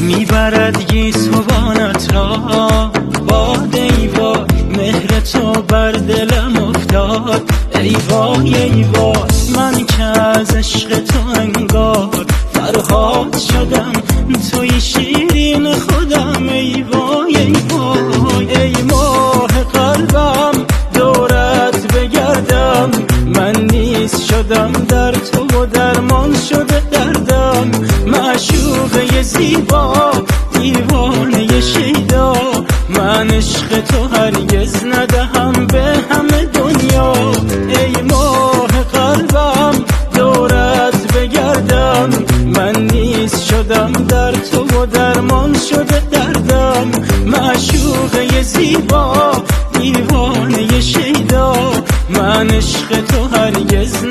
میبرد گیسوانت را باد. ای وای مهر تو بر دلم افتاد. ای وای ای وای من که از عشق تو انگار فرهاد شدم، توی شیرین خودم. ای وای ای وای ای ماه قلبم دورت بگردم، من نیست شدم در تو و درمان شده دردم. معشوقه زیبا دیوانه شیدا، من عشق تو هرگز ندهم به همه دنیا. ای ماه قلبم دورت بگردم، من نیست شدم در تو و درمان شده دردم. معشوقه زیبا دیوانه شیدا، من عشق تو هرگز